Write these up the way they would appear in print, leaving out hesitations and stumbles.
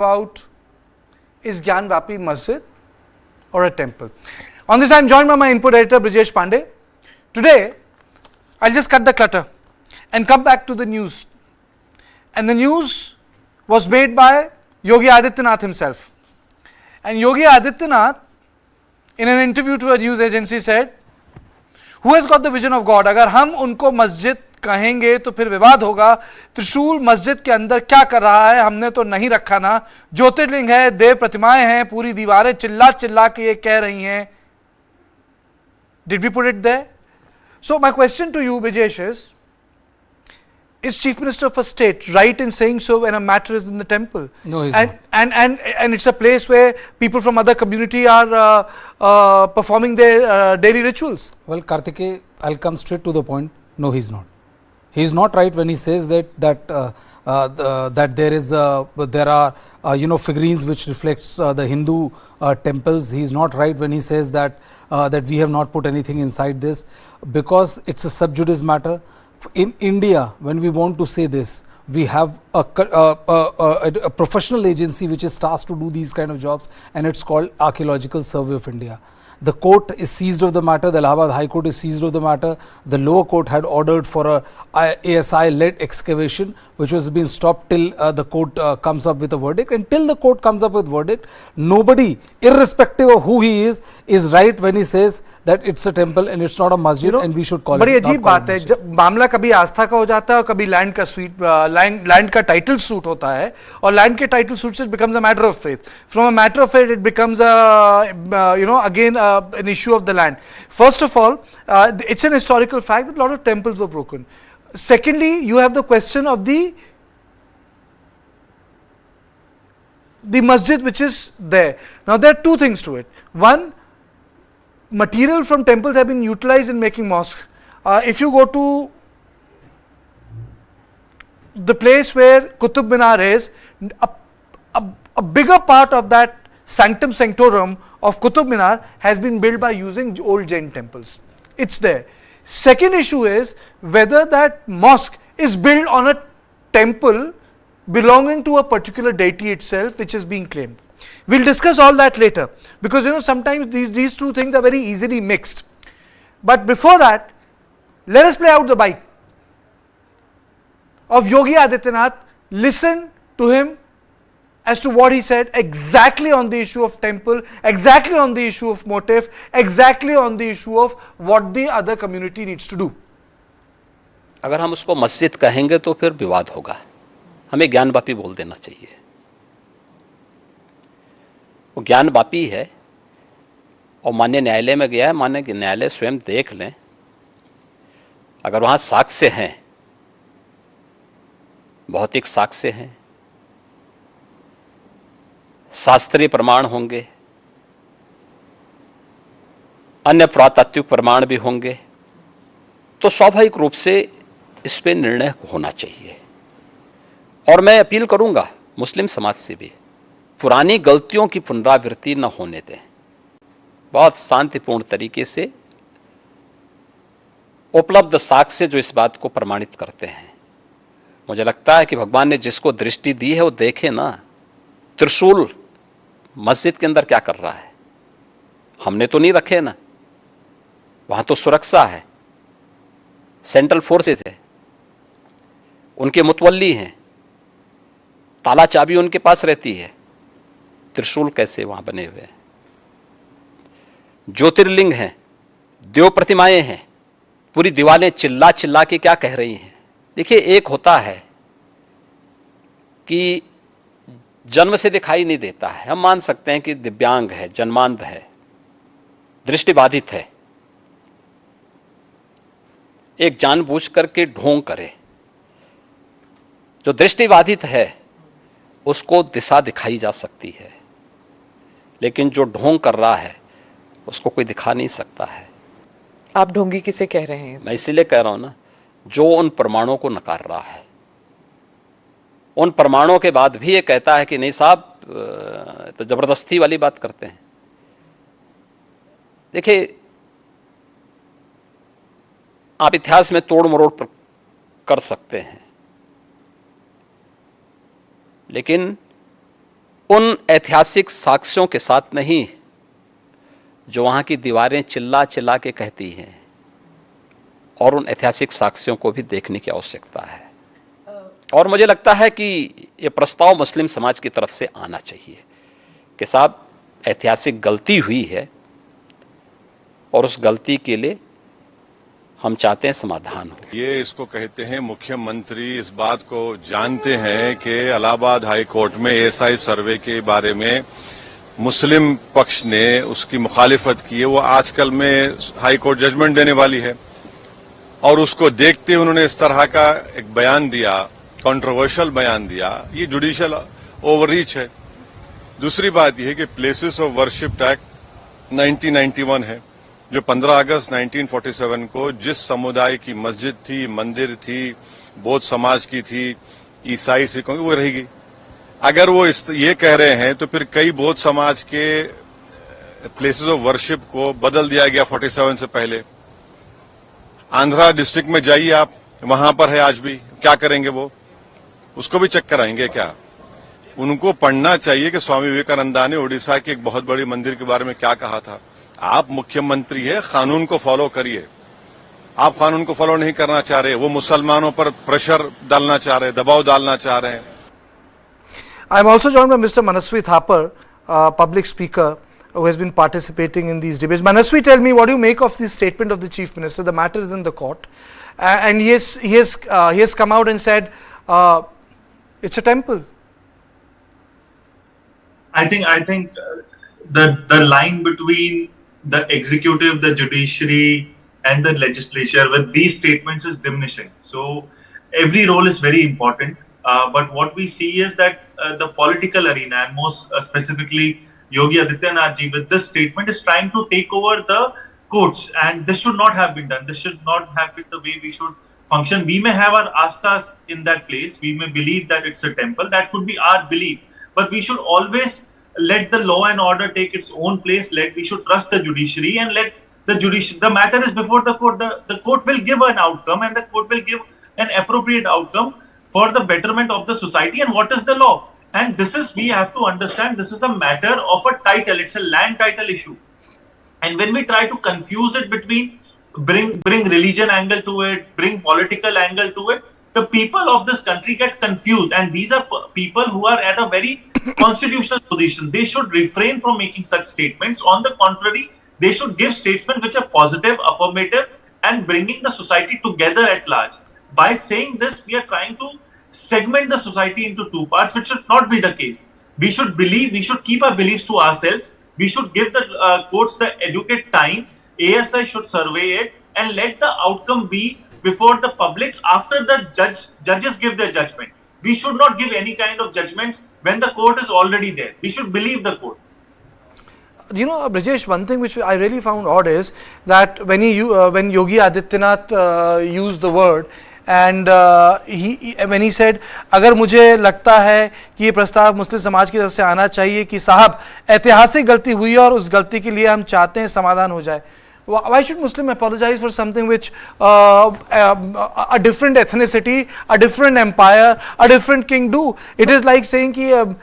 about is Gyanvapi Masjid or a temple? On this I am joined by my input editor Brijesh Pandey. Today I'll just cut the clutter and come back to the news. And the news was made by Yogi Adityanath himself. And Yogi Adityanath in an interview to a news agency said, who has got the vision of God? अगर हम उनको मस्जिद कहेंगे तो फिर विवाद होगा. त्रिशूल मस्जिद के अंदर क्या कर रहा है, हमने तो नहीं रखा ना. ज्योतिर्लिंग है, देव प्रतिमाएं हैं, पूरी दीवारें चिल्ला चिल्ला के ये कह रही हैं. Did we put it there? So my question to you, Brijesh, is Chief Minister of a state right in saying so when a matter is in the temple? No, he's not. And it's a place where people from other community are performing their daily rituals. Well, Karthike, I'll come straight to the point. No, he's not. He's not right when he says that there are figurines which reflects the Hindu temples. He's not right when he says that we have not put anything inside this, because it's a sub judice matter. In India, when we want to say this, we have a professional agency which is tasked to do these kind of jobs, and it's called Archaeological Survey of India. The court is seized of the matter, the Allahabad High Court is seized of the matter. The lower court had ordered for a ASI-led excavation, which was being stopped till the court comes up with a verdict. And till the court comes up with verdict, nobody, irrespective of who he is right when he says that it's a temple and it's not a masjid, and we should call it. बड़ी अजीब बात है, जब मामला कभी आस्था का हो जाता है और कभी लैंड का टाइटल सूट होता है, और लैंड के टाइटल सूट से it becomes a matter of faith. From a matter of faith, it becomes an issue of the land. First of all, it's an historical fact that a lot of temples were broken. Secondly, you have the question of the masjid which is there. Now there are two things to it. One, material from temples have been utilized in making mosques. If you go to the place where Qutub Minar is, a bigger part of that sanctum sanctorum of Qutub Minar has been built by using old Jain temples. It's there. Second issue is whether that mosque is built on a temple belonging to a particular deity itself, which is being claimed. We'll discuss all that later, because sometimes these two things are very easily mixed. But before that, let us play out the bite of Yogi Adityanath. Listen to him as to what he said exactly on the issue of temple, exactly on the issue of motif, exactly on the issue of what the other community needs to do. अगर हम उसको मस्जिद कहेंगे तो फिर विवाद होगा. हमें ज्ञानवापी बोल देना चाहिए. वो ज्ञानवापी है और माननीय न्यायालय में गया है. माननीय न्यायालय स्वयं देख लें, अगर वहाँ साक्ष्य हैं, भौतिक साक्ष्य हैं, शास्त्रीय प्रमाण होंगे, अन्य पुरातात्विक प्रमाण भी होंगे, तो स्वाभाविक रूप से इस पे निर्णय होना चाहिए. और मैं अपील करूंगा मुस्लिम समाज से भी, पुरानी गलतियों की पुनरावृत्ति न होने दें. बहुत शांतिपूर्ण तरीके से उपलब्ध साक्ष्य जो इस बात को प्रमाणित करते हैं. मुझे लगता है कि भगवान ने जिसको दृष्टि दी है वो देखे ना, त्रिशूल मस्जिद के अंदर क्या कर रहा है. हमने तो नहीं रखे ना, वहां तो सुरक्षा है, सेंट्रल फोर्सेस है, उनके मुतवल्ली हैं, ताला चाबी उनके पास रहती है. त्रिशूल कैसे वहां बने हुए हैं. ज्योतिर्लिंग हैं, देव प्रतिमाएं हैं, पूरी दीवारें चिल्ला चिल्ला के क्या कह रही हैं. देखिए, एक होता है कि जन्म से दिखाई नहीं देता है, हम मान सकते हैं कि दिव्यांग है, जन्मांध है, दृष्टिबाधित है. एक जानबूझ करके ढोंग करे. जो दृष्टिबाधित है उसको दिशा दिखाई जा सकती है, लेकिन जो ढोंग कर रहा है उसको कोई दिखा नहीं सकता है. आप ढोंगी किसे कह रहे हैं? मैं इसीलिए कह रहा हूं ना, जो उन प्रमाणों को नकार रहा है, उन प्रमाणों के बाद भी ये कहता है कि नहीं साहब, तो जबरदस्ती वाली बात करते हैं. देखिए, आप इतिहास में तोड़ मरोड़ कर सकते हैं, लेकिन उन ऐतिहासिक साक्ष्यों के साथ नहीं जो वहाँ की दीवारें चिल्ला चिल्ला के कहती हैं, और उन ऐतिहासिक साक्ष्यों को भी देखने की आवश्यकता है। और मुझे लगता है कि ये प्रस्ताव मुस्लिम समाज की तरफ से आना चाहिए कि साहब ऐतिहासिक गलती हुई है और उस गलती के लिए हम चाहते हैं समाधान हो। ये इसको कहते हैं मुख्यमंत्री इस बात को जानते हैं कि इलाहाबाद हाई कोर्ट में एएसआई सर्वे के बारे में मुस्लिम पक्ष ने उसकी मुखालिफत की है। वो आजकल में हाई कोर्ट जजमेंट देने वाली है और उसको देखते उन्होंने इस तरह का एक बयान दिया, कंट्रोवर्शियल बयान दिया। ये जुडिशियल ओवररीच है। दूसरी बात यह है कि प्लेसेस ऑफ वर्शिप एक्ट 1991 है जो 15 अगस्त 1947 को जिस समुदाय की मस्जिद थी, मंदिर थी, बौद्ध समाज की थी, ईसाई सिखों की, वो रहेगी। अगर वो ये कह रहे हैं तो फिर कई बौद्ध समाज के प्लेसेस ऑफ वर्शिप को बदल दिया गया 47 से पहले। आंध्रा डिस्ट्रिक्ट में जाइए आप, वहां पर है आज भी। क्या करेंगे वो? उसको भी चेक कराएंगे क्या? उनको पढ़ना चाहिए कि स्वामी विवेकानंदा ने उड़ीसा के एक बहुत बड़ी मंदिर के बारे में क्या कहा था। आप मुख्यमंत्री है, कानून को फॉलो करिए। आप कानून को फॉलो नहीं करना चाह रहे, वो मुसलमानों पर प्रेशर डालना चाह रहे, दबाव डालना चाह रहे हैं। I am also joined by Mr. Manasvi Thapar, public speaker who has been participating in these debates. Manasvi, tell me, what do you make of this statement of the Chief Minister? The matter is in the court, and he has come out and said it's a temple. I think the line between the executive, the judiciary, and the legislature with these statements is diminishing. So every role is very important. But what we see is that the political arena, and most specifically Yogi Adityanath ji, with this statement is trying to take over the courts, and this should not have been done. This should not have been the way we should function. We may have our asthas in that place. We may believe that it's a temple. That could be our belief. But we should always let the law and order take its own place. We should trust the judiciary and let the matter is before the court. The court will give an outcome, and the court will give an appropriate outcome for the betterment of the society. And what is the law? And this is, we have to understand, this is a matter of a title. It's a land title issue. And when we try to confuse it between, bring religion angle to it, bring political angle to it, the people of this country get confused. And these are people who are at a very constitutional position. They should refrain from making such statements. On the contrary, they should give statements which are positive, affirmative, and bringing the society together at large. By saying this, we are trying to segment the society into two parts, which should not be the case. We should keep our beliefs to ourselves. We should give the courts the adequate time. ASI should survey it and let the outcome be before the public after the judges give their judgment. We should not give any kind of judgments when the court is already there. We should believe the court. You know, Brijesh, one thing which I really found odd is that when Yogi Adityanath used the word, and when he said, अगर मुझे लगता है कि ये प्रस्ताव मुस्लिम समाज की तरफ से आना चाहिए कि साहब ऐतिहासिक गलती हुई है और उस गलती के लिए हम चाहते हैं समाधान हो जाए. Why should Muslim apologize for something which a different ethnicity, a different empire, a different king do? It is like saying कि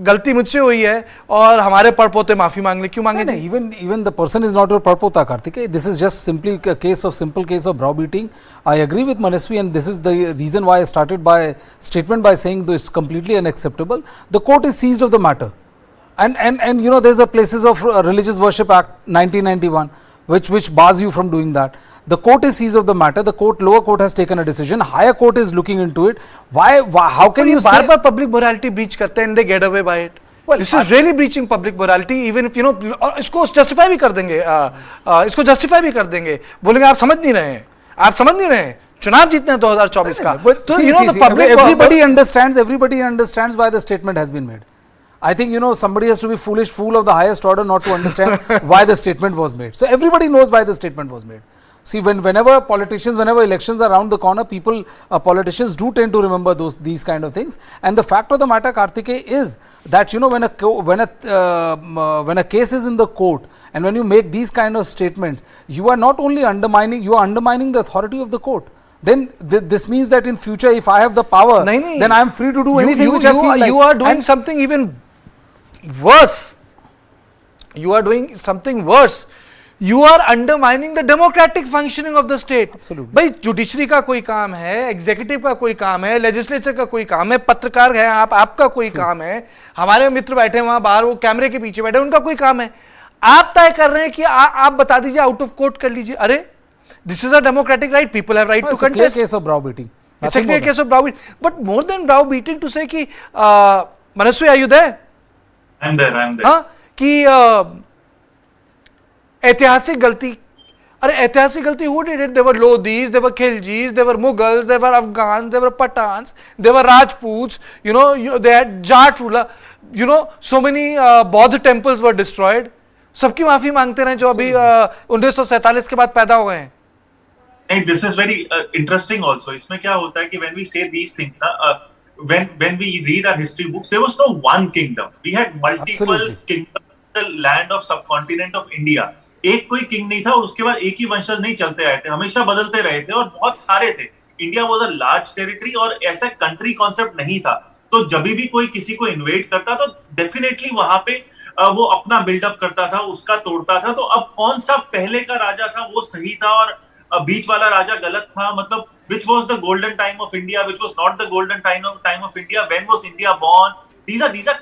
गलती मुझसे हुई है और हमारे परपोते माफी मांग ले. क्यों मांगे? नहीं, even the person is not your parpota, Karthikeya. This is just simply a simple case of browbeating. I agree with Manasvi, and this is the reason why I started by statement by saying this is completely unacceptable. The court is seized of the matter. And you know, there's a Places of Religious Worship Act 1991 which bars you from doing that. The court is seized of the matter. The lower court has taken a decision. Higher court is looking into it. How can you say बार-बार public morality breach करते हैं and they get away by it? Well, this is really breaching public morality. Even if you know, इसको justify भी कर देंगे, इसको justify भी कर देंगे. बोलेंगे आप समझ नहीं रहे हैं. चुनाव जीतने हैं 2024 का. So you know, the public, everybody understands why the statement has been made. I think, you know, somebody has to be fool of the highest order not to understand why the statement was made. So everybody knows why the statement was made. See, whenever elections are around the corner, politicians do tend to remember these kind of things. And the fact of the matter, Karthikeya, is that, you know, when a case is in the court and when you make these kind of statements, you are not only undermining the authority of the court. then this means that in future if I have the power, then I am free to do anything which I feel like. You are doing something even worse. You are doing something worse. You are undermining the democratic functioning of the state. Absolutely. भाई judiciary का कोई काम है, executive का कोई काम है, legislature का कोई काम है, पत्रकार है आप, आपका कोई काम है, हमारे मित्र बैठे वहां बाहर वो कैमरे के पीछे बैठे उनका कोई काम है. आप तय कर रहे हैं कि आप बता दीजिए, आउट ऑफ कोर्ट कर लीजिए. अरे this is a democratic right, people have right to contest. It's a clear case of browbeating. It's a clear case of browbeating. But more than browbeating to say कि Manaswi, are you there? I'm there. हाँ कि ऐतिहासिक गलती. अरे ऐतिहासिक गलती who did it? There were Lodhis, there were Khiljis, there were Mughals, there were Afghans, there were Pathans, there were Rajputs, you know, they had Jat ruler, you know, so many Bauddha temples were destroyed. सबकी माफी मांगते रहे जो अभी 1947 के बाद पैदा हुए हैं. This is very interesting also. इसमें क्या होता है कि when we say these things, when we read our history books, there was no one kingdom. We had multiple kingdoms, the land of subcontinent of India. एक कोई king नहीं था और उसके बाद एक ही वंशज नहीं चलते आए थे, हमेशा बदलते रहे थे और बहुत सारे थे. India was a large territory और ऐसा कंट्री कॉन्सेप्ट नहीं था. तो जब भी कोई किसी को इन्वेड करता तो डेफिनेटली वहां पे वो अपना बिल्डअप करता था, उसका तोड़ता था. तो अब कौन सा पहले का राजा था वो सही था और बीच वाला राजा गलत था? मतलब which was the golden time of India, which was not the golden time of India, when was India born? These are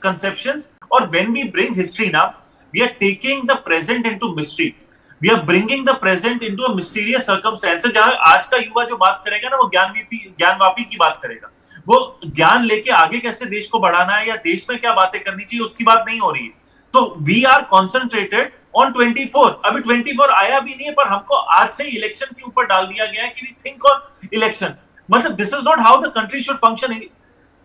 conceptions. Or when we bring history now, we are taking the present into mystery. We are bringing the present into a mysterious circumstance. जहां आज का युवा जो बात करेगा ना वो ज्ञानवापी की बात करेगा. वो ज्ञान लेके आगे कैसे देश को बढ़ाना है या देश में क्या बातें करनी चाहिए उसकी बात नहीं हो रही है. तो वी आर कॉन्सेंट्रेटेड ऑन 24. अभी 24 आया भी नहीं है पर हमको आज से इलेक्शन के ऊपर डाल दिया गया है कि वी थिंक ऑन इलेक्शन. मतलब this is not how the country should function.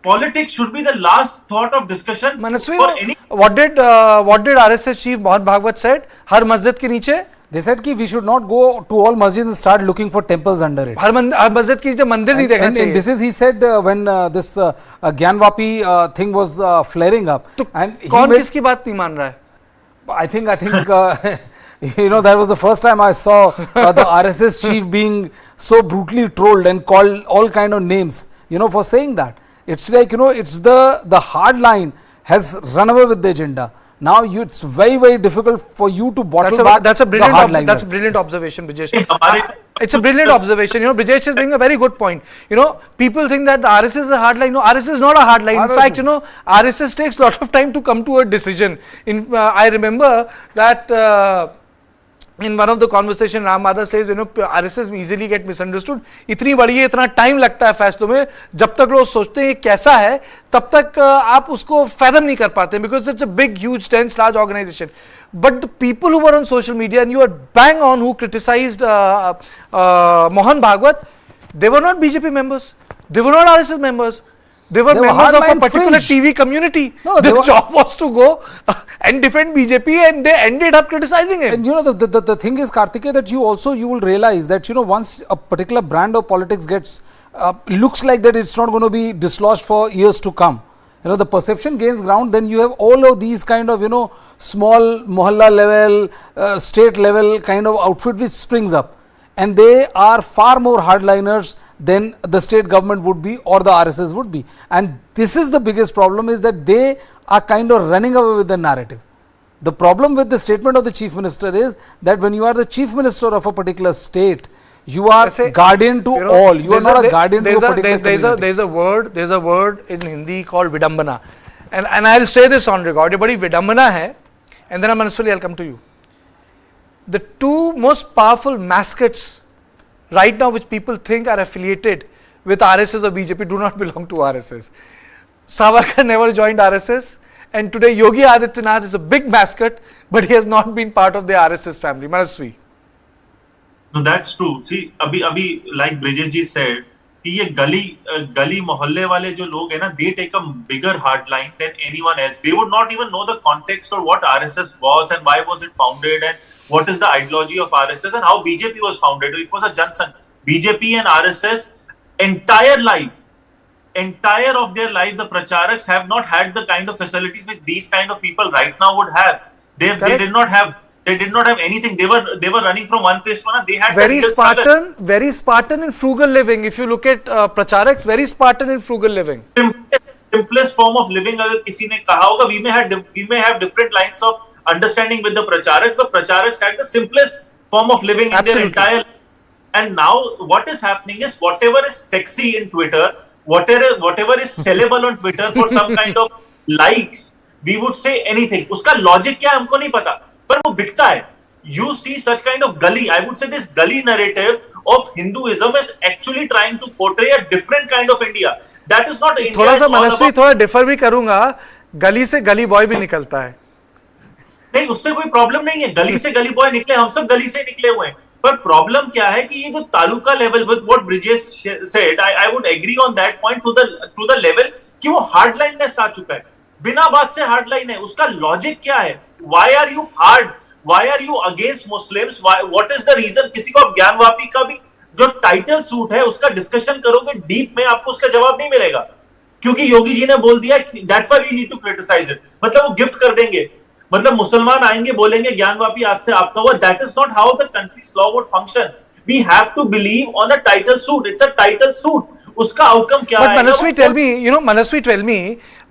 Politics should be the last thought of discussion. Manaswi, for any. What did RSS chief Mohan Bhagwat said? हर मस्जिद के नीचे They said कि we should not go to all masjids and start looking for temples under it. हर मस्जिद के नीचे मंदिर नहीं देखना चाहिए. And this is he said when this Gyanvapi thing was flaring up. तो and कौन किसकी बात नहीं मान रहा है? I think you know that was the first time I saw the RSS chief being so brutally trolled and called all kind of names, you know, for saying that. It's like, you know, it's the hard line has run away with the agenda. Now it's very difficult for you to bottle back that's a the hard line. That's a brilliant observation, Brijesh. It's a brilliant observation. You know, Brijesh is bringing a very good point. You know, people think that the RSS is a hard line. No, RSS is not a hard line. In fact, you know, RSS takes a lot of time to come to a decision. I remember that in one of the conversation, Ram Madhav says, you know, RSS easily get misunderstood. इतनी बड़ी है, इतना time लगता है फैसलों में, जब तक लोग सोचते हैं कैसा है, तब तक आप उसको fathom नहीं कर पाते, because it's a big, huge, dense, large organization. But the people who were on social media, and you are bang on, who criticized Mohan Bhagwat, they were not BJP members, they were not RSS members. They were members of a particular TV community. No, their job was to go and defend BJP, and they ended up criticizing him. And you know, the thing is, Karthikeya, that you will realize that, you know, once a particular brand of politics gets looks like that, it's not going to be dislodged for years to come. You know, the perception gains ground, then you have all of these kind of, you know, small mohalla level, state level kind of outfit which springs up, and they are far more hardliners than the state government would be or the RSS would be. And this is the biggest problem, is that they are kind of running away with the narrative. The problem with the statement of the chief minister is that when you are the chief minister of a particular state, you are guardian to all. You are not a guardian to a particular community. There's a word in Hindi called vidambana, and I'll say this on record. बड़ी vidambana है, and then Manaswi, I'll come to you. The two most powerful mascots right now which people think are affiliated with RSS or BJP do not belong to RSS. Savarkar never joined RSS, and today Yogi Adityanath is a big mascot, but he has not been part of the RSS family. Manaswi. No, that's true. See, abhi like Brijesh ji said, कि ये गली मोहल्ले वाले जो लोग हैं ना, they take a bigger hard line than anyone else. They would not even know the context or what RSS was and why was it founded and what is the ideology of RSS and how BJP was founded. It was a Jansan. BJP and RSS entire of their life, the pracharaks have not had the kind of facilities which these kind of people right now would have. They did not have They did not have anything. They were running from one place to another. They had very the legal struggle. very Spartan and frugal living. If you look at Pracharaks, very Spartan and frugal living. Simplest form of living. अगर किसी ने कहा होगा, we may have different lines of understanding with the Pracharaks, but Pracharaks had the simplest form of living in their entire life. And now what is happening is whatever is sexy in Twitter, whatever is sellable on Twitter for some kind of likes, we would say anything. उसका logic क्या हमको नहीं पता, पर वो बिकता है. You see such kind of gully, I would say this gully narrative of Hinduism is actually trying to portray a different kind of India. That is not India. थोड़ा सा मनस्वी थोड़ा डिफर भी करूंगा, गली से गली बॉय भी निकलता है. नहीं, उससे कोई प्रॉब्लम नहीं है. गली से गली बॉय निकले, हम सब गली से निकले हुए हैं. पर प्रॉब्लम क्या है कि ये जो taluka level with what Brijesh said, I would agree on that point to the level कि वो हार्ड लाइननेस आ चुका है. बिना बात से हार्ड लाइन है. उसका लॉजिक क्या है? Why are you hard? Why are you against Muslims? What is the reason? किसी को ज्ञानवापी का भी जो टाइटल सूट है उसका डिस्कशन करोगे डीप में, आपको उसका जवाब नहीं मिलेगा, क्योंकि योगी जी ने बोल दिया that's why we need to criticize it. मतलब वो गिफ्ट कर देंगे, मतलब मुसलमान आएंगे बोलेंगे ज्ञानवापी आज से आपका हुआ. That is not how the country's law would function. We have to believe on a title suit. It's a title suit. उसका आउटकम क्या है? Manaswi, tell me,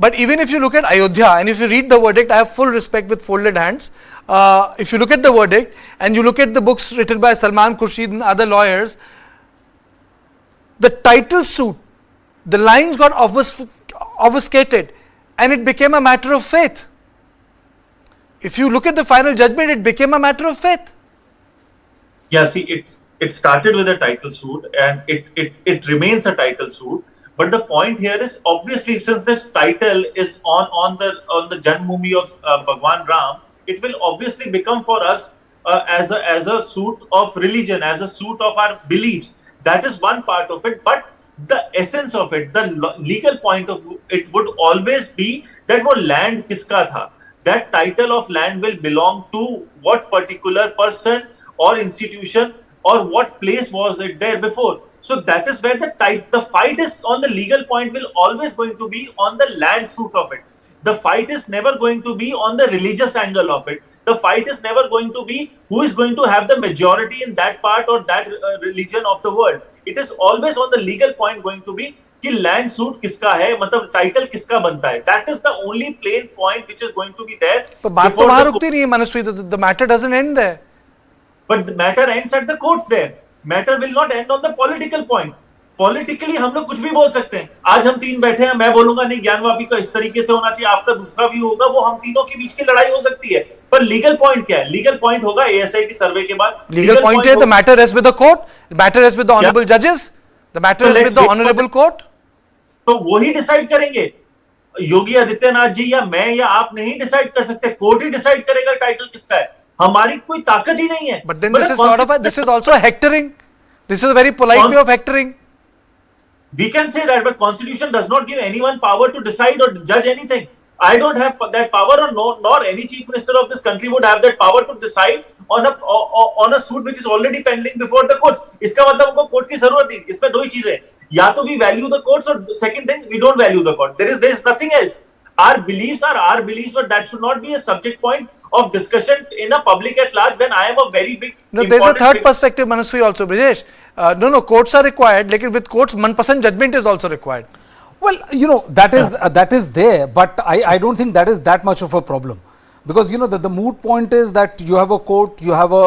but even if you look at Ayodhya and if you read the verdict, I have full respect with folded hands. If you look at the verdict and you look at the books written by Salman Khurshid and other lawyers, the title suit, the lines got obfuscated and it became a matter of faith. If you look at the final judgment, it became a matter of faith. Yeah, see, it started with a title suit and it remains a title suit. But the point here is, obviously, since this title is on the Janmabhoomi of Bhagwan Ram, it will obviously become for us as a suit of religion, as a suit of our beliefs. That is one part of it. But the essence of it, the legal point of it would always be that वो land किसका था? That title of land will belong to what particular person or institution, or what place was it there before. So that is where the fight is on the legal point will always going to be on the land suit of it. The fight is never going to be on the religious angle of it. The fight is never going to be who is going to have the majority in that part or that religion of the world. It is always on the legal point going to be कि land suit किसका है, मतलब title किसका बनता है. That is the only plain point which is going to be there. तो बात तो वहां रुकती नहीं है Manasvi. The matter doesn't end there, but the matter ends at the courts there. Matter will not end on the political point. Politically हम लोग कुछ भी बोल सकते हैं. आज हम तीन बैठे हैं, मैं बोलूंगा नहीं ज्ञानवापी का इस तरीके से होना चाहिए, आपका दूसरा व्यू होगा, वो हम तीनों के बीच की लड़ाई हो सकती है. पर लीगल पॉइंट क्या है? लीगल पॉइंट होगा एएसआई की सर्वे के बाद. लीगल पॉइंट है the matter rest with the court, matter rest with the honourable जजेस, the matter rest with the honourable court. तो वो ही डिसाइड करेंगे. योगी आदित्यनाथ जी या मैं या आप नहीं डिसाइड कर सकते. कोर्ट ही डिसाइड करेगा टाइटल किसका है. हमारी कोई ताकत ही नहीं है. But then this is also hectoring. This is a very polite way of hectoring. We can say that, but constitution does not give anyone power to decide or judge anything. I don't have that power, or nor any chief minister of this country would have that power to decide on a suit which is already pending before the courts. इसका मतलब हमको court की जरूरत नहीं. इसमें दो ही चीजें, या तो we value the courts, or second thing we don't value the court. There is nothing else. Our beliefs are our beliefs, but that should not be a subject point of discussion in a public at large when I am a very big. No, there's a third perspective, Manaswi, also, Brijesh. No, courts are required, लेकिन with courts, manpasand judgment is also required. Well, you know, that is there, but I don't think that is that much of a problem, because you know the moot point is that you have a court, you have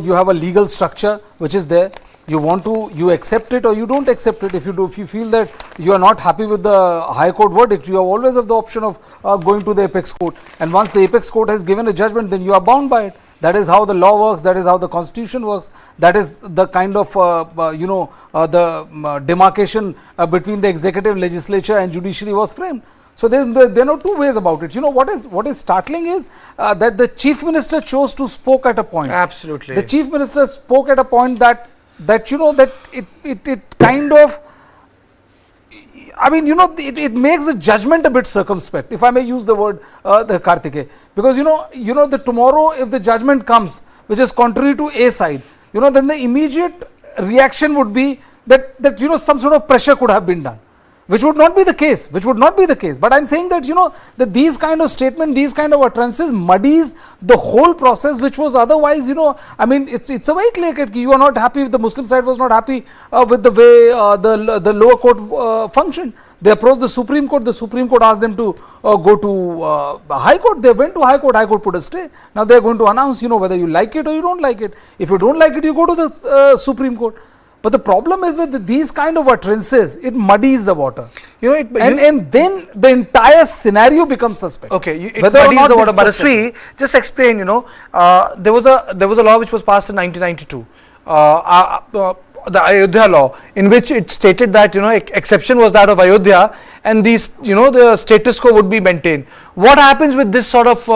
you have a legal structure which is there. You accept it or you don't accept it. If you feel that you are not happy with the High Court verdict, you always have the option of going to the apex court, and once the apex court has given a judgment, then you are bound by it. That is how the law works, that is how the constitution works, that is the kind of the demarcation between the executive, legislature and judiciary was framed. So there are no two ways about it. You know what is startling is that the chief minister chose to spoke at a point. Absolutely. The chief minister spoke at a point that you know that it kind of, I mean, you know, it makes the judgment a bit circumspect, if I may use the word, the Kartike, because you know that tomorrow if the judgment comes which is contrary to A side, you know, then the immediate reaction would be that you know some sort of pressure could have been done, which would not be the case, but I'm saying that, you know, that these kind of statements, these kind of utterances muddies the whole process, which was otherwise, you know, I mean, it's a very clear cut, you are not happy, the Muslim side was not happy with the way the lower court functioned. They approached the Supreme Court asked them to go to High Court. They went to High Court put a stay. Now they are going to announce, you know, whether you like it or you don't like it. If you don't like it, you go to the Supreme Court. But the problem is with these kind of utterances, it muddies the water. You know, and then the entire scenario becomes suspect. Okay, it muddies the water. But Asri, just explain. You know, there was a law which was passed in 1992. The Ayodhya law, in which it stated that, you know, exception was that of Ayodhya, and these, you know, the status quo would be maintained. What happens with this sort of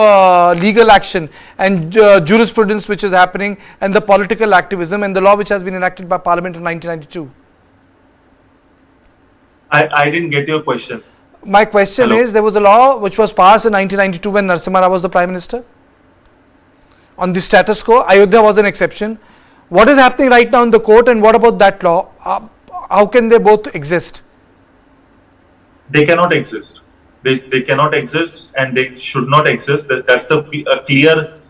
legal action and jurisprudence which is happening, and the political activism and the law which has been enacted by Parliament in 1992? I didn't get your question. My question is, there was a law which was passed in 1992 when Narasimha Rao was the Prime Minister on the status quo. Ayodhya was an exception. What is happening right now in the court, and what about that law? How can they both exist? They cannot exist. They cannot exist, and they should not exist. That's the clear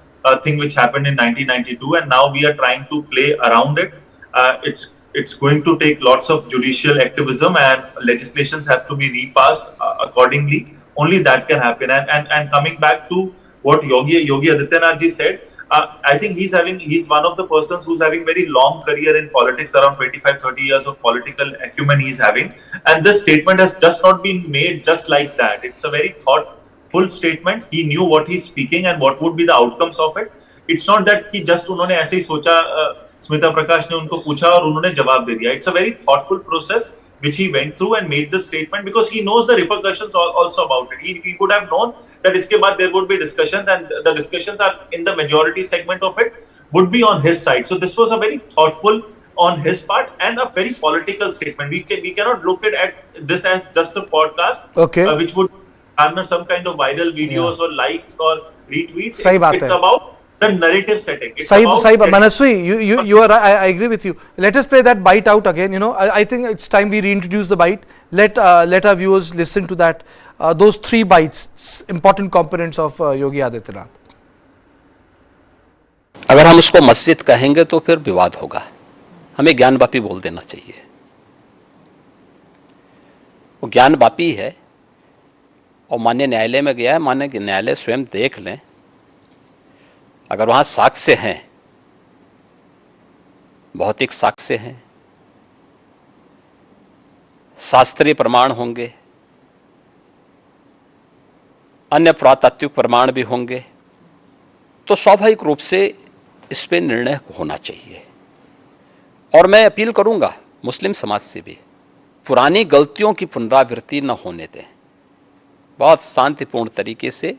thing which happened in 1992, and now we are trying to play around it. It's going to take lots of judicial activism, and legislations have to be repassed accordingly. Only that can happen. And coming back to what Yogi Adityanath ji said, I think he's one of the persons who's having very long career in politics, around 25-30 years of political acumen he's having. And this statement has just not been made just like that. It's a very thoughtful statement. He knew what he's speaking and what would be the outcomes of it. It's not that कि just उन्होंने ऐसे ही सोचा, स्मिता प्रकाश ने उनको पूछा और उन्होंने जवाब दे दिया. It's a very thoughtful process which he went through and made this statement, because he knows the repercussions also about it. He could have known that iske baad there would be discussions, and the discussions are in the majority segment of it would be on his side. So this was a very thoughtful on his part and a very political statement. We cannot look at this as just a podcast, okay, which would garner some kind of viral videos or likes or retweets. It's about the narrative setting. It's about Manaswi, you are. I agree with you. Let us play that bite out again. You know, I think it's time we reintroduce the bite. Let our viewers listen to that. Those 3 bites, important components of Yogi Adityanath. अगर हम उसको मस्जिद कहेंगे तो फिर विवाद होगा. हमें ज्ञानवापी बोल देना चाहिए. वो ज्ञानवापी है और माननीय न्यायालय में गया है. माननीय न्यायालय स्वयं देख लें. अगर वहां साक्ष्य हैं, भौतिक साक्ष्य हैं, शास्त्रीय प्रमाण होंगे, अन्य पुरातात्विक प्रमाण भी होंगे, तो स्वाभाविक रूप से इस पे निर्णय होना चाहिए. और मैं अपील करूंगा मुस्लिम समाज से भी, पुरानी गलतियों की पुनरावृत्ति न होने दें. बहुत शांतिपूर्ण तरीके से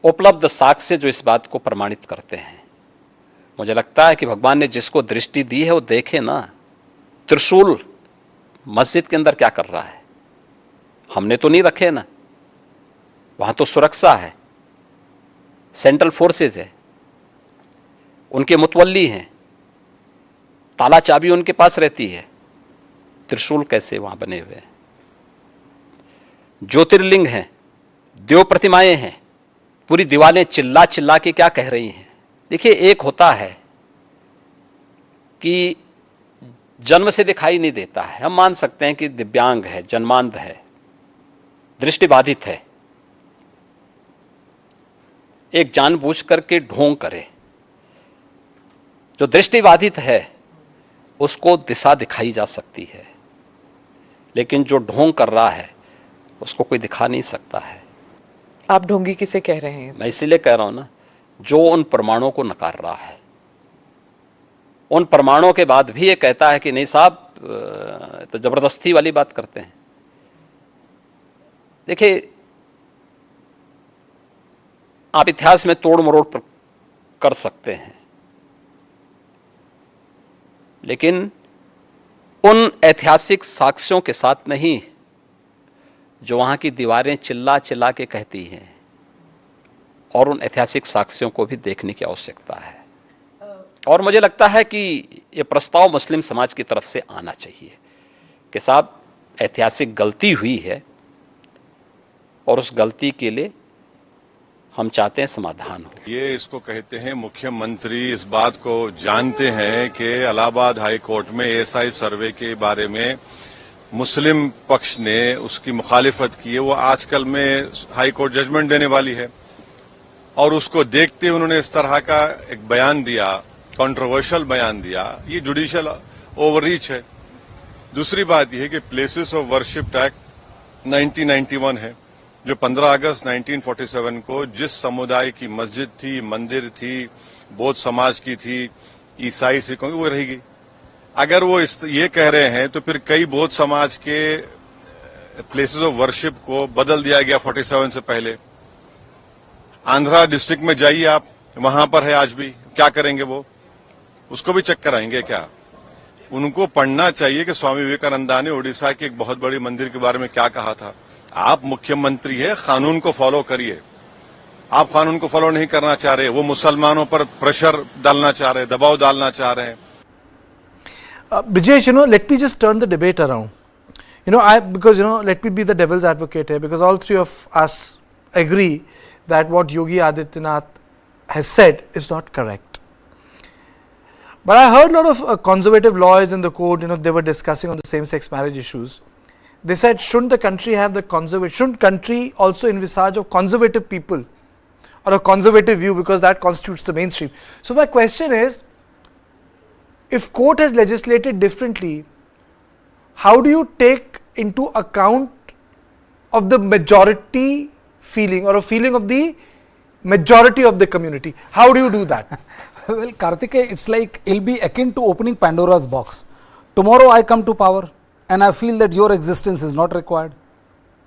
उपलब्ध साक्ष्य जो इस बात को प्रमाणित करते हैं. मुझे लगता है कि भगवान ने जिसको दृष्टि दी है वो देखे ना, त्रिशूल मस्जिद के अंदर क्या कर रहा है. हमने तो नहीं रखे ना, वहां तो सुरक्षा है, सेंट्रल फोर्सेज है, उनके मुतवल्ली हैं, ताला चाबी उनके पास रहती है. त्रिशूल कैसे वहां बने हुए हैं. ज्योतिर्लिंग हैं, देव प्रतिमाएं हैं, पूरी दीवारें चिल्ला चिल्ला के क्या कह रही हैं. देखिए, एक होता है कि जन्म से दिखाई नहीं देता है, हम मान सकते हैं कि दिव्यांग है, जन्मांध है, दृष्टिबाधित है. एक जानबूझ करके ढोंग करे. जो दृष्टिबाधित है उसको दिशा दिखाई जा सकती है, लेकिन जो ढोंग कर रहा है उसको कोई दिखा नहीं सकता है. आप ढोंगी किसे कह रहे हैं? मैं इसीलिए कह रहा हूं ना, जो उन प्रमाणों को नकार रहा है, उन प्रमाणों के बाद भी ये कहता है कि नहीं साहब, तो जबरदस्ती वाली बात करते हैं. देखिए, आप इतिहास में तोड़ मरोड़ कर सकते हैं, लेकिन उन ऐतिहासिक साक्ष्यों के साथ नहीं जो वहां की दीवारें चिल्ला चिल्ला के कहती हैं. और उन ऐतिहासिक साक्ष्यों को भी देखने की आवश्यकता है. और मुझे लगता है कि ये प्रस्ताव मुस्लिम समाज की तरफ से आना चाहिए कि साहब, ऐतिहासिक गलती हुई है और उस गलती के लिए हम चाहते हैं समाधान हो। ये इसको कहते हैं मुख्यमंत्री इस बात को जानते हैं कि इलाहाबाद हाई कोर्ट में एएसआई सर्वे के बारे में मुस्लिम पक्ष ने उसकी मुखालिफत की है। वो आजकल में हाई कोर्ट जजमेंट देने वाली है और उसको देखते हुए उन्होंने इस तरह का एक बयान दिया, कंट्रोवर्शियल बयान दिया। ये जुडिशियल ओवररीच है। दूसरी बात यह है कि प्लेसेस ऑफ वर्शिप एक्ट 1991 है, जो 15 अगस्त 1947 को जिस समुदाय की मस्जिद थी, मंदिर थी, बौद्ध समाज की थी, ईसाई सिखों की, वो रहेगी। अगर वो ये कह रहे हैं तो फिर कई बौद्ध समाज के प्लेसेस ऑफ वर्शिप को बदल दिया गया 47 से पहले। आंध्रा डिस्ट्रिक्ट में जाइए आप, वहां पर है आज भी। क्या करेंगे वो? उसको भी चेक कराएंगे क्या? उनको पढ़ना चाहिए कि स्वामी विवेकानंदा ने उड़ीसा के एक बहुत बड़ी मंदिर के बारे में क्या कहा था। आप मुख्यमंत्री है, कानून को फॉलो करिए। आप कानून को फॉलो नहीं करना चाह रहे, वो मुसलमानों पर प्रेशर डालना चाह रहे, दबाव डालना चाह रहे हैं। Brijesh, let me just turn the debate around. Because let me be the devil's advocate here, because all three of us agree that what Yogi Adityanath has said is not correct. But I heard a lot of conservative lawyers in the court, they were discussing on the same-sex marriage issues. They said, shouldn't the country have shouldn't country also envisage of conservative people or a conservative view, because that constitutes the mainstream. So my question is, if court has legislated differently, how do you take into account of the majority feeling or a feeling of the majority of the community? How do you do that? Well, Karthikeya, it's like, it'll be akin to opening Pandora's box. Tomorrow I come to power and I feel that your existence is not required.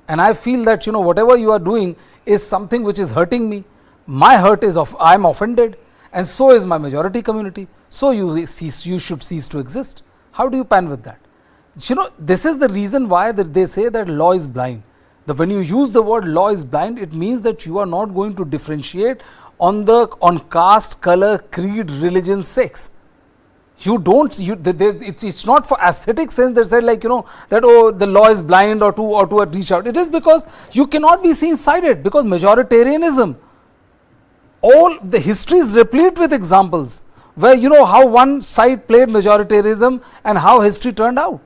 And I feel that, whatever you are doing is something which is hurting me. My hurt is I am offended, and so is my majority community. So you should cease to exist. How do you pan with that? This is the reason why they say that law is blind. When you use the word law is blind, it means that you are not going to differentiate on caste, color, creed, religion, sex. You don't. It's not for aesthetic sense. They said that the law is blind or to reach out. It is because you cannot be seen sided, because majoritarianism. All the history is replete with examples where how one side played majoritarianism and how history turned out.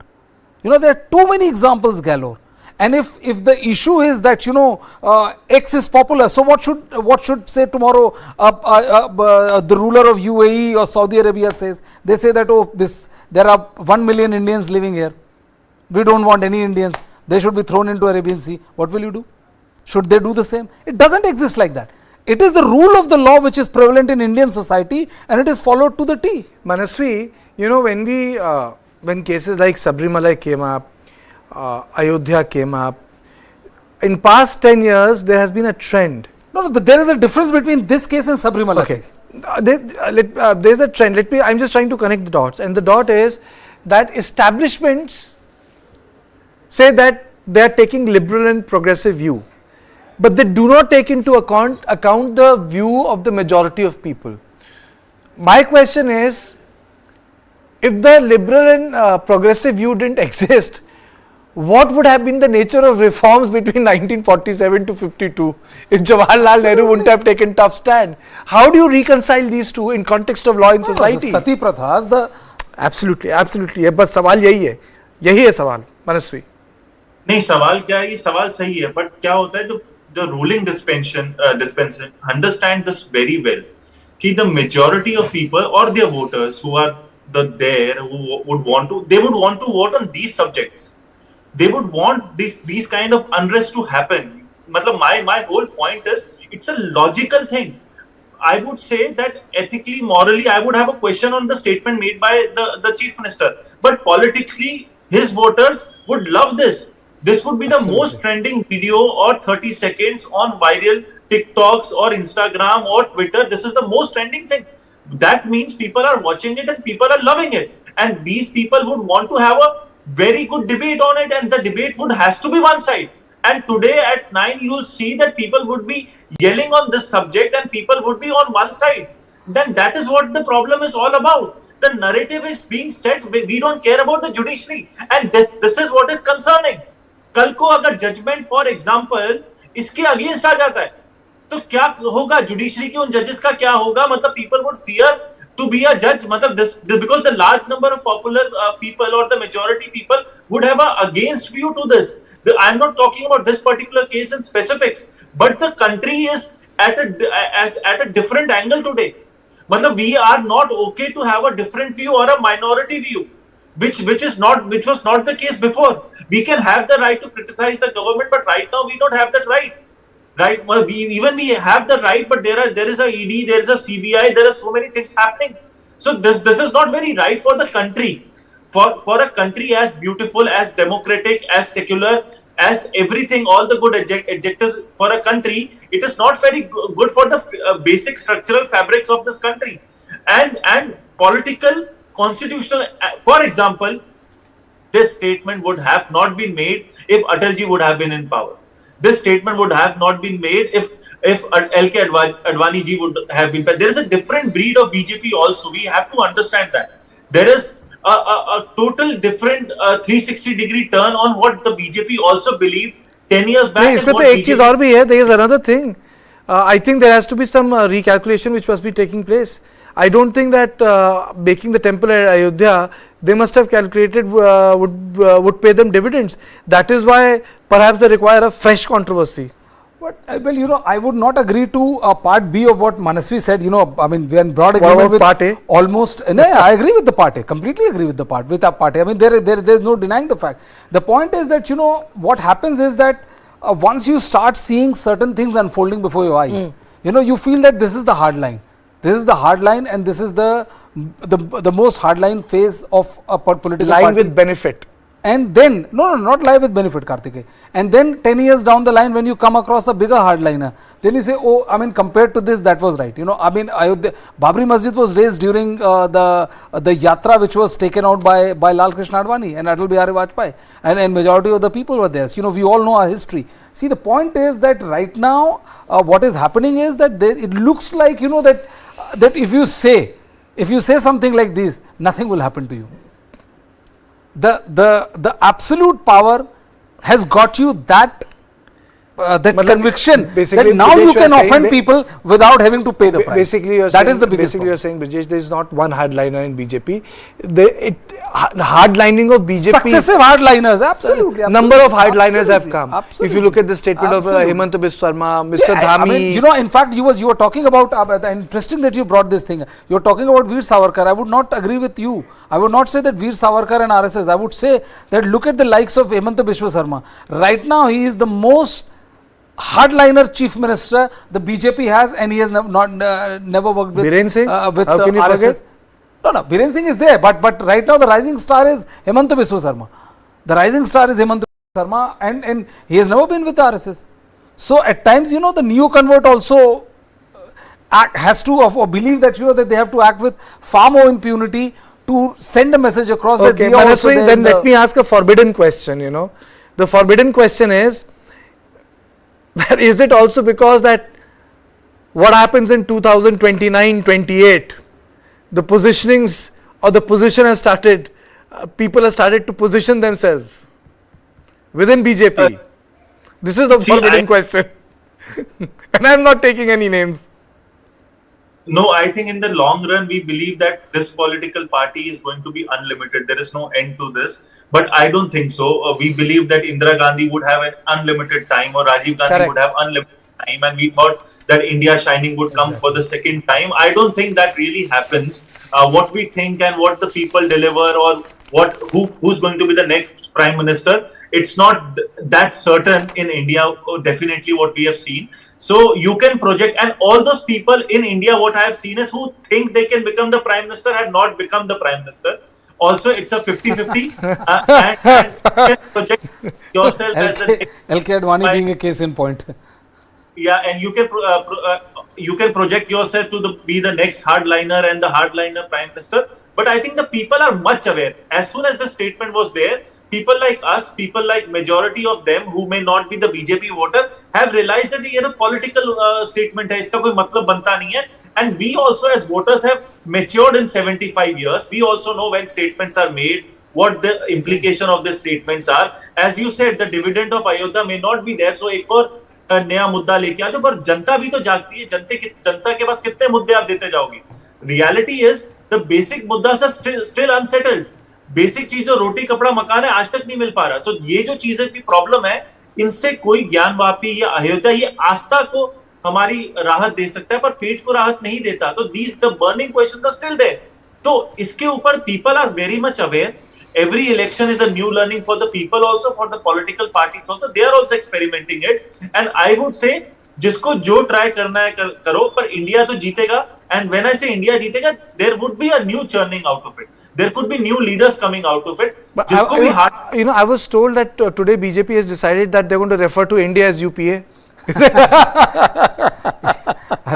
There are too many examples galore. And if the issue is that X is popular, so what should say tomorrow the ruler of UAE or Saudi Arabia says? They say that there are 1 million Indians living here. We don't want any Indians. They should be thrown into Arabian Sea. What will you do? Should they do the same? It doesn't exist like that. It is the rule of the law which is prevalent in Indian society, and it is followed to the T. Manasvi, when cases like Sabrimala came up, Ayodhya came up, in past 10 years there has been a trend. No, but there is a difference between this case and Sabrimala case. There is a trend. I'm just trying to connect the dots, and the dot is that establishments say that they are taking liberal and progressive view, but they do not take into account the view of the majority of people. My question is, if the liberal and progressive view didn't exist, what would have been the nature of reforms between 1947 to 52 if Jawaharlal Nehru wouldn't have taken tough stand? How do you reconcile these two in context of law in society? Sati Prathas, Absolutely. ये बस सवाल यही है सवाल, मनस्वी। नहीं, सवाल क्या है? ये सवाल सही है, बट क्या होता है, तो the ruling dispensation understand this very well, कि the majority of people or their voters who are who would want to vote on these subjects. They would want these kind of unrest to happen. My whole point is, it's a logical thing. I would say that ethically, morally, I would have a question on the statement made by the chief minister. But politically, his voters would love this. This would be the most trending video or 30 seconds on viral TikToks or Instagram or Twitter. This is the most trending thing. That means people are watching it and people are loving it. And these people would want to have a very good debate on it, and the debate has to be one side. And today at 9, you will see that people would be yelling on this subject and people would be on one side. Then that is what the problem is all about. the narrative is being set. We don't care about the judiciary, and this is what is concerning. कल को अगर judgment, for example, इसके against आ जाता है, तो क्या होगा? Judiciary के उन judges का क्या होगा? मतलब people would fear to be a judge. मतलब this because the large number of popular people or the majority people would have a against view to this. I'm not talking about this particular case in specifics, but the country is at a different angle today. मतलब we are not okay to have a different view or a minority view, which was not the case before. We can have the right to criticize the government, but right now we don't have that right. Right? Well, we have the right, but there is a ED, there is a CBI, there are so many things happening. So this is not very right for the country. For a country as beautiful, as democratic, as secular, as everything, all the good adjectives for a country, it is not very good for the basic structural fabrics of this country. And political, constitutional, for example, this statement would have not been made if Atalji would have been in power. This statement would have not been made if LK Advani ji would have been. There is a different breed of BJP also. We have to understand that. There is a total different 360-degree turn on what the BJP also believed 10 years back. इसमें तो एक चीज और भी है. There is another thing. I think there has to be some recalculation which must be taking place. I don't think that making the temple at Ayodhya, they must have calculated would pay them dividends. That is why perhaps they require a fresh controversy. But well, I would not agree to part B of what Manasvi said. I mean, we are in broad agreement with part A? Almost. No, I agree with the part A. Completely agree with the part A. I mean, there is no denying the fact. The point is that what happens is that once you start seeing certain things unfolding before your eyes, you feel that this is the hard line. This is the hard line, and this is the most hard line phase of a political line party. with benefit. And then, no, not lie with benefit, Kartikeya. And then 10 years down the line, when you come across a bigger hardliner, then you say, oh, I mean, compared to this, that was right. I mean, Babri Masjid was raised during the yatra which was taken out by Lal Krishna Advani and Atal Bihari Vajpayee. And majority of the people were there. So, we all know our history. See, the point is that right now, what is happening is that it looks like, that if you say something like this, nothing will happen to you. The absolute power has got you that conviction that now you can offend people without having to pay the price. Basically, you're saying, Brijesh, there is not one hardliner in BJP. The hardlining of BJP. Successive hardliners, absolutely. Number of hardliners have come. Absolutely. If you look at the statement of Hemant Biswa Sarma, Mr. Dhami. I mean, in fact, you were talking about, interesting that you brought this thing. You were talking about Veer Savarkar. I would not agree with you. I would not say that Veer Savarkar and RSS. I would say that look at the likes of Hemant Biswa Sarma. Right now, he is the most hardliner chief minister the BJP has, and he has never worked with Biren Singh. With How can you RSS. forget? No, Biren Singh is there, but right now the rising star is Hemant Biswa Sarma. The rising star is Hemant Biswa Sarma, and he has never been with RSS. So at times, the neo convert also has to believe that that they have to act with far more impunity to send a message across. Okay, Manaswi, then let me ask a forbidden question. The forbidden question is that is it also because that what happens in 2029-28, the positionings or the position has started, people have started to position themselves within BJP. This is the forbidden question. And I am not taking any names. No, I think in the long run, we believe that this political party is going to be unlimited. There is no end to this. But I don't think so. We believe that Indira Gandhi would have an unlimited time, or Rajiv Gandhi would have unlimited time. And we thought that India Shining would come for the second time. I don't think that really happens. What we think and what the people deliver, or who's going to be the next prime minister, it's not that certain in India. Definitely what we have seen. So you can project, and all those people in India, what I have seen is who think they can become the prime minister have not become the prime minister. Also, it's a 50-50 and you can project yourself as the LK Advani being a case in point. Yeah, and you can project yourself to be the next hardliner and the hardliner prime minister. But I think the people are much aware. As soon as the statement was there, people like us, people like majority of them who may not be the BJP voter, have realized that ये तो political statement है, इसका कोई मतलब बनता नहीं है. And we also as voters have matured in 75 years. We also know when statements are made, what the implication of the statements are. As you said, the dividend of Ayodhya may not be there. So एक और नया मुद्दा लेके आ जाओ, पर जनता भी तो जागती है. जनता के पास कितने मुद्दे आप देते जाओगे? Reality is the basic मुद्दा are still unsettled. बेसिक चीज जो रोटी कपड़ा मकान है आज तक नहीं मिल पा रहा. तो ये जो चीजें की प्रॉब्लम है, इनसे कोई ज्ञानवापी या अयोध्या ये आस्था को हमारी राहत दे सकता है, पर पेट को राहत नहीं देता. तो these the burning questions are still there. तो इसके ऊपर people are very much aware. Every election is a new learning for the people also, for the political parties also. They are also experimenting it. And I would say, जिसको जो try करना है करो, पर India तो जीतेगा. And when I say India जीतेगा, there would be a new churning out of it. There could be new leaders coming out of it. But I was told that today BJP has decided that they're going to refer to India as UPA.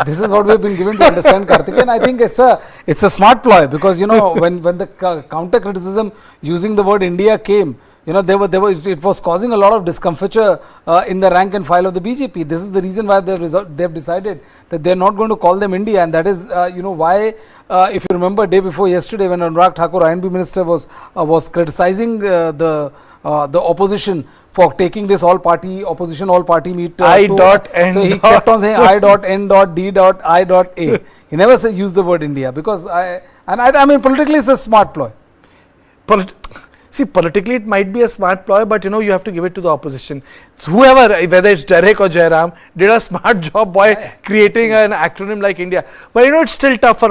This is what we've been given to understand, Karthik, and I think it's a smart ploy, because when the counter criticism using the word India came, it was causing a lot of discomfiture in the rank and file of the BJP. This is the reason why they've decided that they're not going to call them India, and that is why, if you remember, day before yesterday, when Anurag Thakur, INB minister, was criticizing the opposition for taking this opposition all party meet. So he kept on saying I.N.D.I.A. He never used the word India, because I mean, politically it's a smart ploy. See, politically it might be a smart ploy, but you have to give it to the opposition. Whoever, whether it's Derek or Jairam, did a smart job by creating an acronym like India. But it's still tough for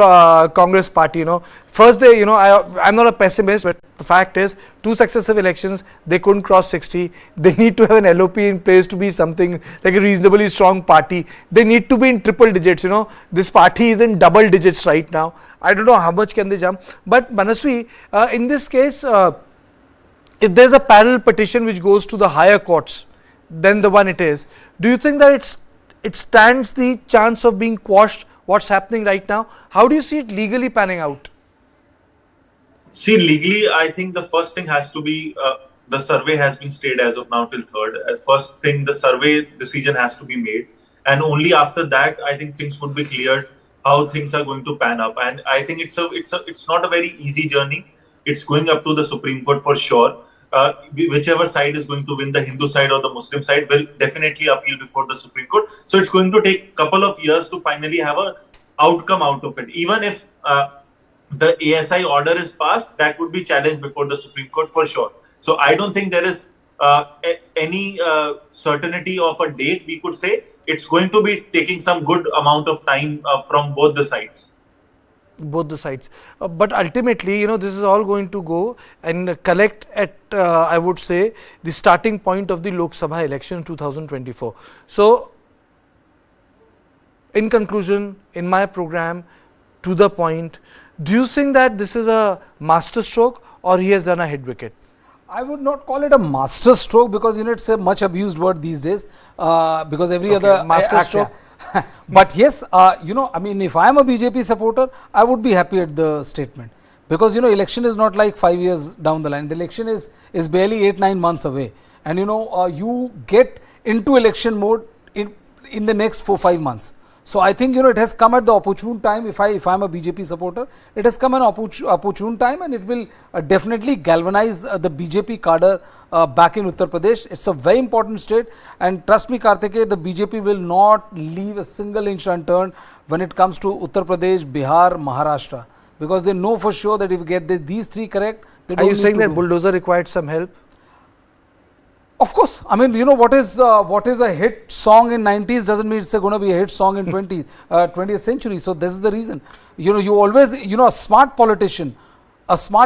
Congress party. First they, I'm not a pessimist, but the fact is, 2 successive elections, they couldn't cross 60. They need to have an LOP in place to be something like a reasonably strong party. They need to be in triple digits. This party is in double digits right now. I don't know how much can they jump. But Manaswi, in this case, if there's a parallel petition which goes to the higher courts than the one it is, do you think that it stands the chance of being quashed, what's happening right now? How do you see it legally panning out? See, legally, I think the first thing has to be, the survey has been stayed as of now till 3rd. First thing, the survey decision has to be made. And only after that, I think things would be cleared how things are going to pan up. And I think it's not a very easy journey. It's going up to the Supreme Court for sure. Whichever side is going to win, the Hindu side or the Muslim side, will definitely appeal before the Supreme Court. So it's going to take a couple of years to finally have an outcome out of it. Even if the ASI order is passed, that would be challenged before the Supreme Court for sure. So I don't think there is any certainty of a date. We could say it's going to be taking some good amount of time from both the sides. Both the sides, but ultimately, this is all going to go and collect at, I would say, the starting point of the Lok Sabha election 2024. So, in conclusion, in my program, to the point, do you think that this is a master stroke, or he has done a hit wicket? I would not call it a master stroke, because it's a much abused word these days, because every other master stroke. But yes, I mean, if I am a BJP supporter, I would be happy at the statement, because election is not like 5 years down the line. The election is barely 8-9 months away, and you get into election mode in the next 4-5 months. So I think it has come at the opportune time. If I am a BJP supporter, it has come an opportune time, and it will definitely galvanize the BJP cadre back in Uttar Pradesh. It's a very important state, and trust me, Karthike, the BJP will not leave a single inch unturned when it comes to Uttar Pradesh, Bihar, Maharashtra, because they know for sure that if we get these 3 correct, they don't. Are you saying that bulldozer required some help? Of course. I mean, what is a hit song in 90s doesn't mean it's going to be a hit song in 20th century. So this is the reason. You always, a smart politician always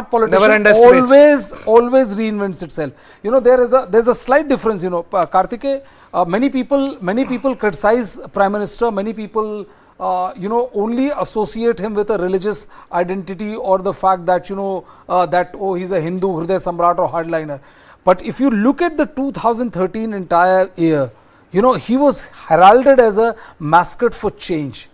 reinvents itself. There's a slight difference. Karthike, many people criticize Prime Minister. Many people only associate him with a religious identity, or the fact that he's a Hindu, Hriday Samrat or hardliner. But if you look at the 2013 entire year, he was heralded as a mascot for change.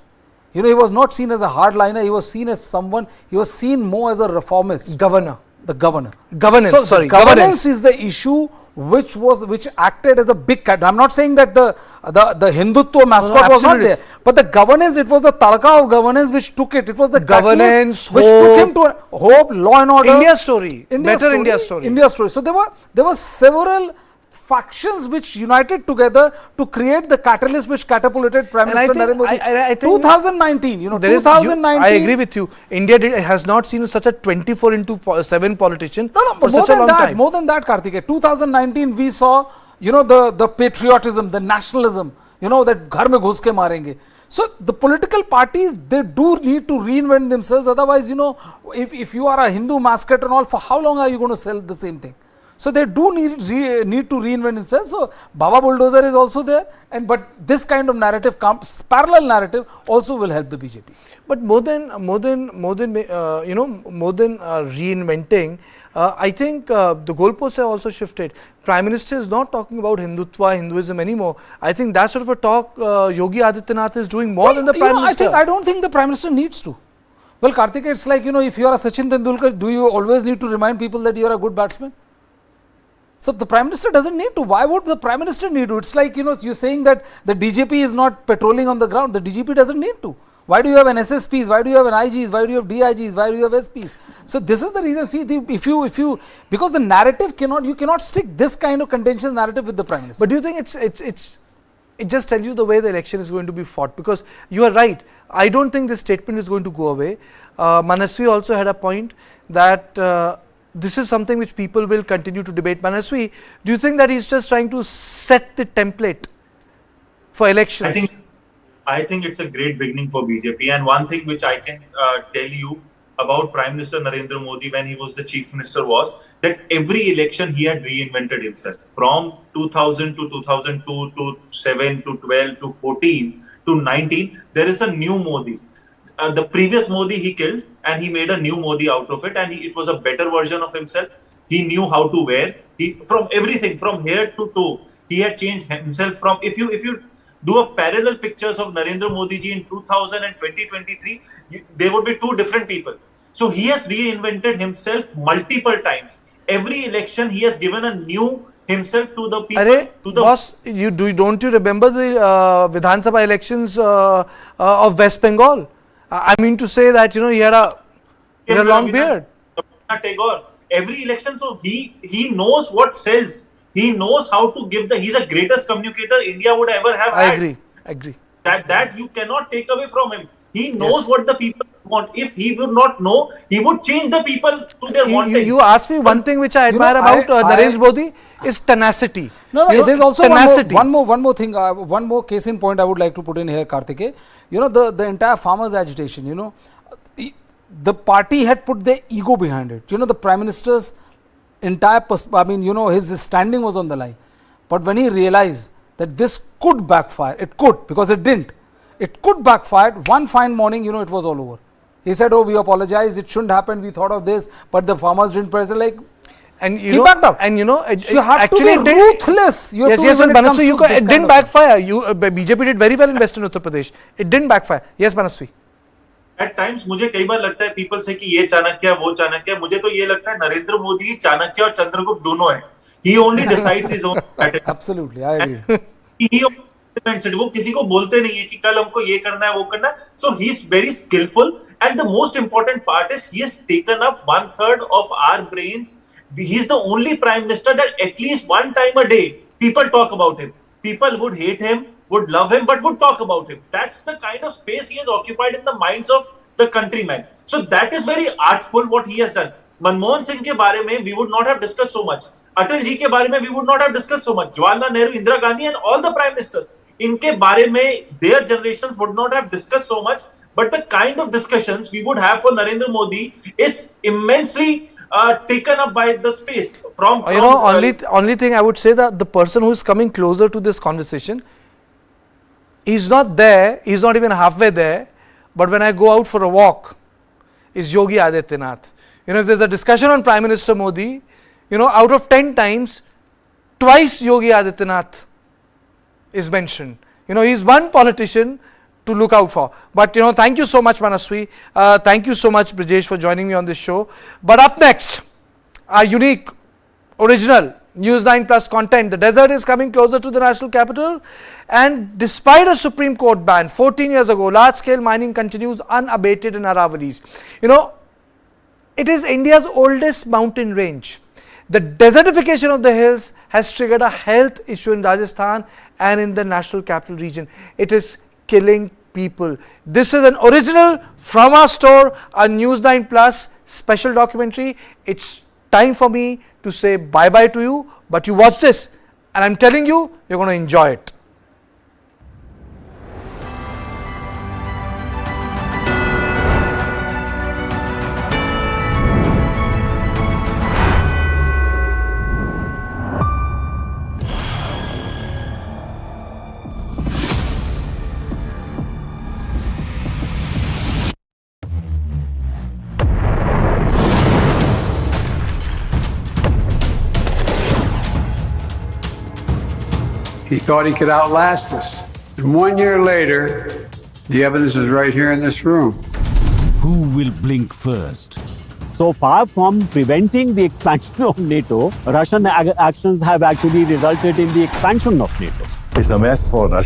You know, he was not seen as a hardliner. He was seen as someone. He was seen more as a reformist. Governor. The governor. Governance. So Sorry. the governance is the issue which acted as a big cat. I'm not saying that the Hindutva mascot was not absolutely. there, but the governance, it was the talaka of governance which took it. It was the Governance, catalyst which took him to hope, law and order. India story. Better India story. India story. So there were several factions which united together to create the catalyst which catapulted Prime And I Minister think- Narendra Modi. I think 2019, you know, There is- 2019. I agree with you. India has not seen such a 24/7 politician No, for more such a than long that, time. more than that, Karthikeya. 2019, we saw, you know, the patriotism, the nationalism, you know, that ghar mein ghus ke marenge. So the political parties, they do need to reinvent themselves. Otherwise, you know, if you are a Hindu mascot and all, for how long are you going to sell the same thing? So they do need to reinvent themselves. So Baba Bulldozer is also there, but this kind of narrative, parallel narrative, also will help the BJP. But more than reinventing, I think the goalposts have also shifted. Prime Minister is not talking about Hindutva, Hinduism anymore. I think that sort of a talk Yogi Adityanath is doing more than the Prime Minister. I don't think the Prime Minister needs to. Well, Karthikeya, it's like, you know, if you are a Sachin Tendulkar, do you always need to remind people that you are a good batsman? So the Prime Minister doesn't need to. Why would the Prime Minister need to? It's like, you know, you're saying that the DGP is not patrolling on the ground. The DGP doesn't need to. Why do you have an SSPs? Why do you have an IGs? Why do you have DIGs? Why do you have SPs? So this is the reason. See, if you because the narrative you cannot stick this kind of contentious narrative with the Prime Minister. But do you think it just tells you the way the election is going to be fought? Because you are right. I don't think this statement is going to go away. Manaswi also had a point that this is something which people will continue to debate. Manaswi, do you think that he's just trying to set the template for elections? I think it's a great beginning for BJP. And one thing which I can tell you about Prime Minister Narendra Modi when he was the Chief Minister was that every election he had reinvented himself. From 2000 to 2002 to 7 to 12 to 14 to 19, there is a new Modi. The previous Modi he killed and he made a new Modi out of it, and it was a better version of himself. He knew how to wear. From everything, from hair to toe, he had changed himself. From if you do a parallel pictures of Narendra Modi ji in 2000 and 2023, there would be two different people. So he has reinvented himself multiple times. Every election he has given a new himself to the people. Boss, don't you remember the Vidhan Sabha elections of West Bengal? I mean to say that, you know, he had a long beard. Every election, so he knows what sells. He knows how to give he's the greatest communicator India would ever have had. I agree. That you cannot take away from him. He knows what the people want. If he would not know, he would change the people to their wantings. You asked me one thing which I admire about Narendra Modi is tenacity. No, there's also tenacity. one more thing, one more case in point I would like to put in here, Karthikeya. You know, the entire farmers agitation, you know, the party had put their ego behind it. You know, the Prime Minister's entire, his standing was on the line. But when he realized that this could backfire, it could, because it didn't. It could backfire. One fine morning, you know, it was all over. He said, "Oh, we apologize. It shouldn't happen. We thought of this, but the farmers didn't press it." Like, and he backed up. And you know, you have to be ruthless. Yes, it didn't backfire. BJP did very well in Western Uttar Pradesh. It didn't backfire. Yes, Manaswi. At times मुझे कई बार लगता है people से कि ये चाणक्य वो चाणक्य, मुझे तो ये लगता है नरेंद्र मोदी चाणक्य और चंद्रगुप्त दोनों हैं. He only decides his own strategy. Absolutely, I agree. He वो किसी को बोलते नहीं है कि कल हमको ये करना है वो करना है. So he is very skillful, and the most important part is he has taken up 1/3 of our brains. He is the only prime minister that at least one time a day people talk about him. People would hate him, would love him, but would talk about him. That's the kind of space he has occupied in the minds of the countrymen. So that is very artful what he has done. Manmohan Singh के बारे में we would not have discussed so much. Atal ji के बारे में we would not have discussed so much. Jawaharlal Nehru, Indira Gandhi, and all the prime ministers. इनके बारे में their generations would not have discussed so much. But the kind of discussions we would have for Narendra Modi is immensely taken up by the space. Only thing I would say that the person who is coming closer to this conversation, he's not there, he's not even halfway there, but when I go out for a walk, is Yogi Adityanath. You know, if there's a discussion on Prime Minister Modi, you know, out of 10 times, twice Yogi Adityanath is mentioned. You know, he's one politician to look out for. But thank you so much, Manaswi. Thank you so much, Brijesh, for joining me on this show. But up next, our unique, original News 9 Plus content. The desert is coming closer to the national capital, and despite a Supreme Court ban 14 years ago, large-scale mining continues unabated in Aravallis. It is India's oldest mountain range. The desertification of the hills has triggered a health issue in Rajasthan and in the national capital region. It is killing people. This is an original from our store, a News 9 Plus special documentary. It's time for me to say bye-bye to you, but you watch this and I'm telling you, you're going to enjoy it. He thought he could outlast us. And 1 year later, the evidence is right here in this room. Who will blink first? So far from preventing the expansion of NATO, Russian actions have actually resulted in the expansion of NATO. It's a mess for Russia.